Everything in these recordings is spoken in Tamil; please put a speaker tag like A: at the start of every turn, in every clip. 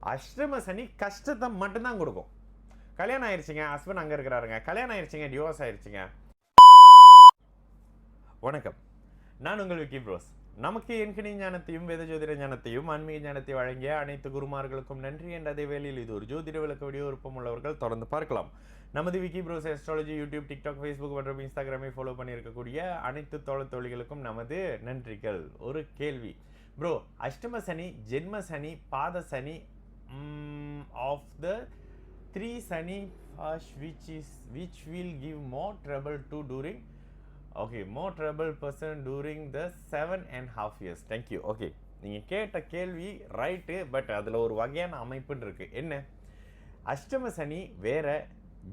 A: அஷ்டம சனி கஷ்டத்தை மட்டும்தான் கொடுக்கும். கல்யாணம் ஆயிடுச்சுங்க, ஹஸ்பண்ட் அங்கே இருக்கிறாருங்க, கல்யாணம் ஆயிடுச்சுங்க, டிவோர்ஸ் ஆயிடுச்சுங்க. வணக்கம், நான் உங்கள் விக்கி ப்ரோஸ். நமக்கு என்கிணி ஞானத்தையும் வேத ஜோதிட ஞானத்தையும் ஆன்மீக ஞானத்தை வழங்கிய அனைத்து குருமார்களுக்கும் நன்றி என்ற அதே வேளையில் இது ஒரு ஜோதிட விளக்க வீடியோ விருப்பம் உள்ளவர்கள் தொடர்ந்து பார்க்கலாம். நமது Vicky bros astrology YouTube, TikTok, Facebook மற்றும் இன்ஸ்டாகிராமை ஃபாலோ பண்ணியிருக்கக்கூடிய அனைத்து தோழிகளுக்கும் நமது நன்றிகள். ஒரு கேள்வி ப்ரோ, அஷ்டம சனி, ஜென்ம சனி, பாத சனி, of the 3 Sani which will give more trouble to during more trouble person during the 7.5 years. Thank you. Okay, நீங்கள் கேட்ட கேள்வி ரைட்டு, பட் அதில் ஒரு வகையான அமைப்புன்னு இருக்கு. என்ன, அஷ்டம சனி வேற,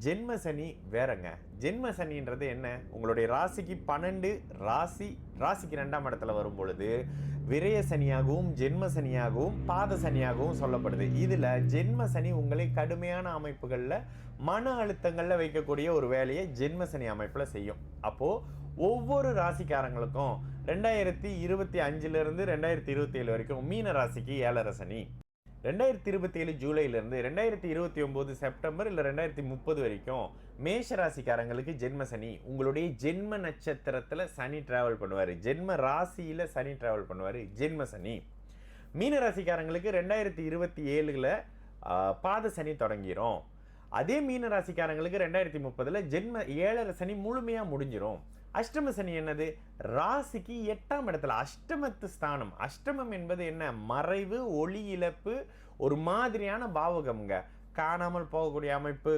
A: ஜென்ம சனி வேறங்க. ஜென்ம சனின்றது என்ன, உங்களுடைய ராசிக்கு 12 ராசிக்கு 2ஆம் இடத்துல வரும் பொழுது விரய சனியாகவும் ஜென்ம சனியாகவும் பாத சனியாகவும் சொல்லப்படுது. இதில் ஜென்ம சனி உங்களை கடுமையான அமைப்புகளில் மன அழுத்தங்களில் வைக்கக்கூடிய ஒரு வேலையை ஜென்ம சனி அமைப்பில் செய்யும். அப்போது ஒவ்வொரு ராசிக்காரங்களுக்கும் 2025 2027 வரைக்கும் மீன ராசிக்கு 7.5 சனி, 2027 ஜூலையிலிருந்து 2029 செப்டம்பர் இல்லை 2030 வரைக்கும் மேஷ ராசிக்காரங்களுக்கு ஜென்ம சனி. உங்களுடைய ஜென்ம நட்சத்திரத்தில் சனி டிராவல் பண்ணுவார், ஜென்ம ராசியில் சனி டிராவல் பண்ணுவார், ஜென்ம சனி. மீன ராசிக்காரங்களுக்கு 2027 பாத சனி தொடங்கிரும். அதே மீன ராசிக்காரங்களுக்கு 2030 ஜென்ம 7.5 சனி முழுமையாக முடிஞ்சிடும். அஷ்டம சனி என்னது, ராசிக்கு 8ஆம் இடத்துல அஷ்டமத்து ஸ்தானம். அஷ்டமம் என்பது என்ன, மறைவு, ஒளி இழப்பு, ஒரு மாதிரியான பாவகம்ங்க. காணாமல் போகக்கூடிய அமைப்பு,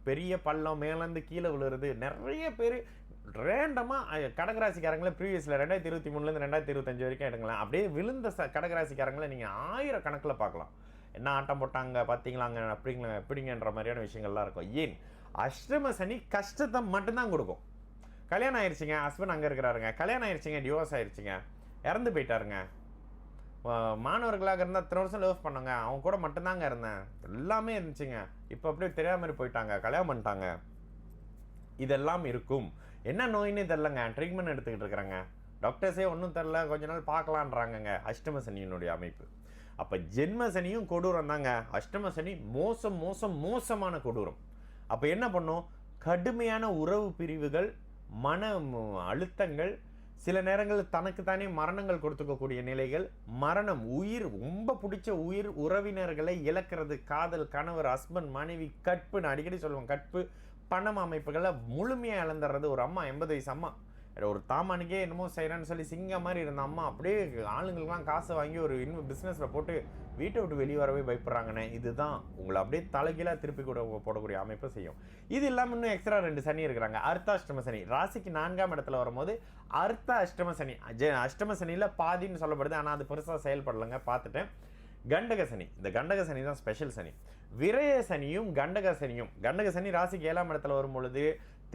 A: பெரிய பள்ளம், மேலேருந்து கீழே விழுறது. நிறைய பேர் ரேண்டமாக கடகராசிக்காரங்களை ப்ரீவியஸில் 2023 2025 வரைக்கும் எடுக்கலாம். அப்படியே விழுந்த கடகராசிக்காரங்களை நீங்கள் 1000 கணக்கில் பார்க்கலாம். என்ன ஆட்டம் போட்டாங்க பார்த்தீங்களாங்க, அப்படிங்களா எப்படிங்கன்ற மாதிரியான விஷயங்கள்லாம் இருக்கும். ஏன், அஷ்டம சனி கஷ்டத்தை மட்டும்தான் கொடுக்கும். கல்யாணம் ஆயிடுச்சுங்க, ஹஸ்பண்ட் அங்கே இருக்கிறாருங்க, கல்யாணம் ஆயிடுச்சுங்க, டிவோர்ஸ் ஆயிடுச்சுங்க, இறந்து போயிட்டாருங்க. மாணவர்களாக இருந்தால் 3 வருஷம் லவ் பண்ணாங்க, அவங்க கூட மட்டும்தாங்க இருந்தேன், எல்லாமே இருந்துச்சுங்க, இப்போ அப்படியே தெரியாத மாதிரி போயிட்டாங்க, கல்யாணம் பண்ணிட்டாங்க. இதெல்லாம் இருக்கும். என்ன நோயின்னு தெரிலங்க, ட்ரீட்மெண்ட் எடுத்துக்கிட்டு இருக்கிறாங்க, டாக்டர்ஸே ஒன்றும் தெரில, கொஞ்ச நாள் பார்க்கலான்றாங்கங்க. அஷ்டம சனியினுடைய அமைப்பு. அப்போ ஜென்ம சனியும் கொடூரம் தாங்க, அஷ்டம சனி மோசமான கொடூரம். அப்போ என்ன பண்ணும், கடுமையான உறவு பிரிவுகள், மன அழுத்தங்கள், சில நேரங்களில் தனக்குத்தானே மரணங்கள் கொடுத்துக்கக்கூடிய நிலைகள், மரணம், உயிர், ரொம்ப பிடிச்ச உயிர் உறவினர்களை இழக்கிறது, காதல், கணவர், ஹஸ்பண்ட், மனைவி, கற்புன்னு அடிக்கடி சொல்லுவோம், கற்பு, பணம் அமைப்புகளை முழுமையாக இழந்துடுறது. ஒரு அம்மா 80 வயசு அம்மா, ஒரு தாமானுக்கே என்னமோ செய்கிறேன்னு சொல்லி சிங்கம் மாதிரி இருந்த அம்மா அப்படியே ஆளுங்களுக்கெல்லாம் காசை வாங்கி ஒரு பிஸ்னஸில் போட்டு வீட்டை விட்டு வெளியே வரவே பயப்படுறாங்கண்ணே. இதுதான் உங்களை அப்படியே தலைகீழாக திருப்பி கூட போடக்கூடிய அமைப்பை செய்யும். இது இல்லாமல் இன்னும் எக்ஸ்ட்ரா 2 சனி இருக்கிறாங்க. அர்த்தாஷ்டம சனி ராசிக்கு 4ஆம் இடத்துல வரும்போது அர்த்த அஷ்டம சனி. அஷ்டம சனியில் பாதின்னு சொல்லப்படுது, ஆனால் அது பெருசாக செயல்படலைங்க, பார்த்துட்டேன். கண்டக சனி, இந்த கண்டக சனி தான் ஸ்பெஷல் சனி. விரய சனியும் கண்டக சனி ராசிக்கு 7ஆம் இடத்துல வரும் பொழுது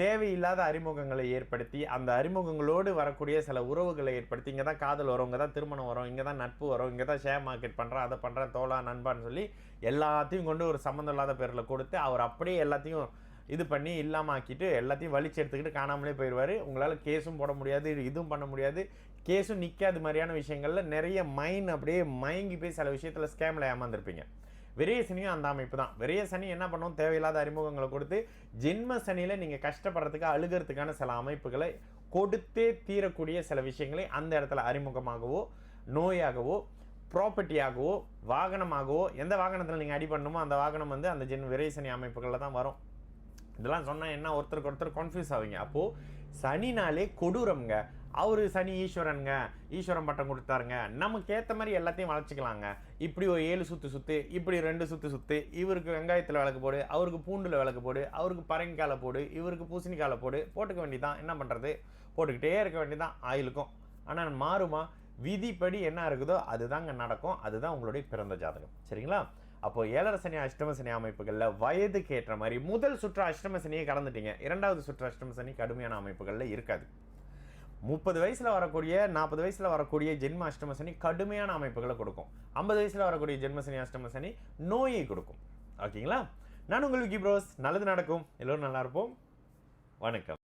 A: தேவையில்லாத அறிமுகங்களை ஏற்படுத்தி, அந்த அறிமுகங்களோடு வரக்கூடிய சில உறவுகளை ஏற்படுத்தி, இங்கே தான் காதல் வரும், இங்கே தான் திருமணம் வரும், இங்கே தான் நட்பு வரும், இங்கே தான் ஷேர் மார்க்கெட் பண்ணுறேன், அதை பண்ணுறேன், தோழா, நண்பான்னு சொல்லி எல்லாத்தையும் கொண்டு ஒரு சம்மந்தம் இல்லாத பேரில் கொடுத்து அவர் அப்படியே எல்லாத்தையும் இது பண்ணி இல்லாமல் ஆக்கிட்டு எல்லாத்தையும் வலிச்சு எடுத்துக்கிட்டு காணாமலே போயிடுவார். உங்களால் கேஸும் போட முடியாது, இதுவும் பண்ண முடியாது, கேஸும் நிற்காது மாதிரியான விஷயங்களில் நிறைய மைண்ட் அப்படியே மயங்கி போய் சில விஷயத்தில் ஸ்கேமில் ஏமாந்துருப்பீங்க. விரய சனியும் அந்த அமைப்பு தான். விரய சனி என்ன பண்ணும், தேவையில்லாத அறிமுகங்களை கொடுத்து ஜென்ம சனியில் நீங்கள் கஷ்டப்படுறதுக்கு, அழுகிறதுக்கான சில அமைப்புகளை கொடுத்தே தீரக்கூடிய சில விஷயங்களை அந்த இடத்துல அறிமுகமாகவோ, நோயாகவோ, ப்ராப்பர்ட்டியாகவோ, வாகனமாகவோ, எந்த வாகனத்தில் நீங்கள் அடி பண்ணணுமோ அந்த வாகனம் வந்து அந்த விரய சனி அமைப்புகளில் தான் வரும். இதெல்லாம் சொன்னால் என்ன, ஒருத்தருக்கு ஒருத்தர் கன்ஃபியூஸ் ஆவீங்க. அப்போது சனினாலே கொடூரம்ங்க. அவர் சனி ஈஸ்வரனுங்க, ஈஸ்வரன் பட்டம் கொடுத்தாருங்க, நமக்கு ஏற்ற மாதிரி எல்லாத்தையும் வளர்ச்சிக்கலாங்க. இப்படி ஒரு 7 சுற்று, இப்படி 2 சுற்று, இவருக்கு வெங்காயத்தில் விளக்கு போடு, அவருக்கு பூண்டில் விளக்கு போடு, அவருக்கு பரங்கிக்கால போடு, இவருக்கு பூசணிக்கால போட்டுக்க வேண்டியதான். என்ன பண்ணுறது, போட்டுக்கிட்டே இருக்க வேண்டியதான் ஆயிலுக்கும். ஆனால் மாறுமா, விதிப்படி என்ன இருக்குதோ அதுதாங்க நடக்கும். அதுதான் உங்களுடைய பிறந்த ஜாதகம், சரிங்களா? அப்போ 7.5 சனி அஷ்டம சனி அமைப்புகளில் வயதுக்கு ஏற்ற மாதிரி முதல் சுற்று அஷ்டம சனியை கடந்துட்டீங்க, 2வது சுற்று அஷ்டம சனி கடுமையான அமைப்புகளில் இருக்காது. 30 வயசில் வரக்கூடிய 40 வயசில் வரக்கூடிய ஜென்ம அஷ்டம சனி கடுமையான அமைப்புகளை கொடுக்கும். 50 வயசில் வரக்கூடிய ஜென்ம சனி அஷ்டம சனி நோயை கொடுக்கும். ஓகேங்களா? நான் உங்கள் விக்கி ப்ரோஸ். நல்லது நடக்கும், எல்லோரும் நல்லா இருப்போம். வணக்கம்.